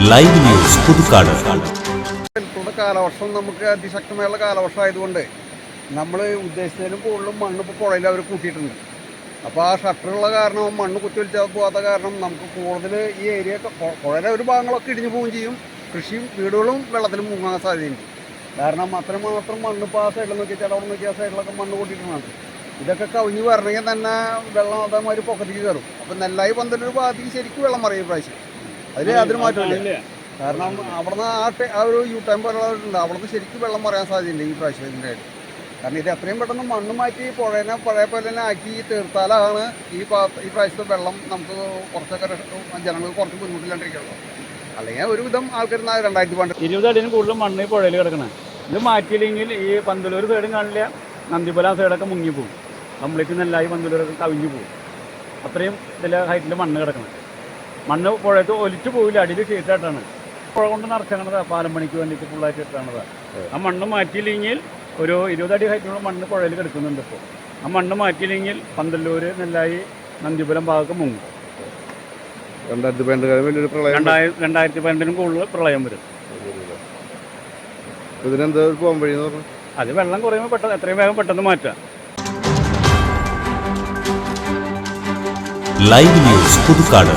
Live news Puthukkad. കാലവർഷം നമുക്ക് അതിശക്തമായുള്ള കാലവർഷം ആയതുകൊണ്ട് നമ്മൾ ഉദ്ദേശിച്ചതിലും കൂടുതലും മണ്ണ് ഇപ്പോൾ പുഴയിൽ അവർ കൂട്ടിയിട്ടുണ്ട്. അപ്പോൾ ആ ഷട്ടറുള്ള കാരണം മണ്ണ് കുത്തിവലിച്ചാൽ പോകാത്ത കാരണം നമുക്ക് കൂടുതൽ ഈ ഏരിയ പുഴയുടെ ഒരു ഭാഗങ്ങളൊക്കെ ഇടിഞ്ഞു പോവുകയും ചെയ്യും. കൃഷിയും വീടുകളും വെള്ളത്തിൽ മുങ്ങാൻ സാധ്യതയുണ്ട്. കാരണം അത്രമാത്രം മണ്ണ് ഇപ്പോൾ ആ സൈഡിൽ നോക്കിയാൽ അവിടെ നോക്കിയ ആ സൈഡിലൊക്കെ മണ്ണ് കൂട്ടിയിട്ടാണ്. ഇതൊക്കെ കവിഞ്ഞ് വരണമെങ്കിൽ തന്നെ വെള്ളം അതേമാതിരി പൊക്കത്തേക്ക് കയറും. അപ്പം നെല്ലായി പന്തലൊരു ഭാഗത്തേക്ക് ശരിക്കും വെള്ളം മറിയും പ്രാവശ്യം. അതിന് മാറ്റമില്ല. കാരണം അവിടുന്ന് ആ ഒരു യു ടൈം പോലുള്ളവരുണ്ട്, അവിടുന്ന് ശരിക്കും വെള്ളം മറിയാൻ സാധ്യതയുണ്ട് ഈ പ്രാവശ്യം ഇതിൻ്റെ ആയിട്ട്. കാരണം ഇത് എത്രയും പെട്ടെന്ന് മണ്ണ് മാറ്റി പുഴേനെ പഴയ പോലെ തന്നെ ആക്കി തീർത്താലാണ് ഈ പ്രാവശ്യത്തെ വെള്ളം നമുക്ക് കുറച്ചൊക്കെ ജനങ്ങൾക്ക് കുറച്ച് ബുദ്ധിമുട്ടില്ലാണ്ടിരിക്കുള്ളൂ. അല്ലെങ്കിൽ ഒരുവിധം ആൾക്കാർ 2020 അടിയിൽ കൂടുതൽ മണ്ണ് ഈ പുഴയിൽ കിടക്കണം. ഇത് മാറ്റിയില്ലെങ്കിൽ ഈ പന്തലൂർ സൈഡും കാണില്ല, നന്ദിപുല സൈഡൊക്കെ മുങ്ങിപ്പോവും. കംപ്ലീറ്റ് നെല്ലായി പന്തലൂരൊക്കെ കവിഞ്ഞു പോകും. അത്രയും ഇതിലെ ഹൈറ്റിൽ മണ്ണ് കിടക്കണം. മണ്ണ് പുഴയ്ക്ക് ഒലിച്ചു പോവില്ല, അടിയിൽ ഷീറ്റായിട്ടാണ് പുഴ കൊണ്ട് നിറച്ചണത്. പാലം പണിക്ക് വേണ്ടിയിട്ട് ഫുള്ളായിട്ട് ഇട്ടാണത്. ആ മണ്ണ് മാറ്റിയില്ലെങ്കിൽ ഒരു 20 അടി ഹൈറ്റിലുള്ള മണ്ണ് പുഴയിൽ കിടക്കുന്നുണ്ട്. ഇപ്പോൾ ആ മണ്ണ് മാറ്റിയില്ലെങ്കിൽ പന്തല്ലൂർ, നെല്ലായി, നന്ദിപുരം ഭാഗമൊക്കെ മുങ്ങും. 2012 കൂടുതൽ പ്രളയം വരും. അത് വെള്ളം കുറയുമ്പോൾ പെട്ടെന്ന് എത്രയും വേഗം പെട്ടെന്ന് മാറ്റാം. Live news Puthukkad.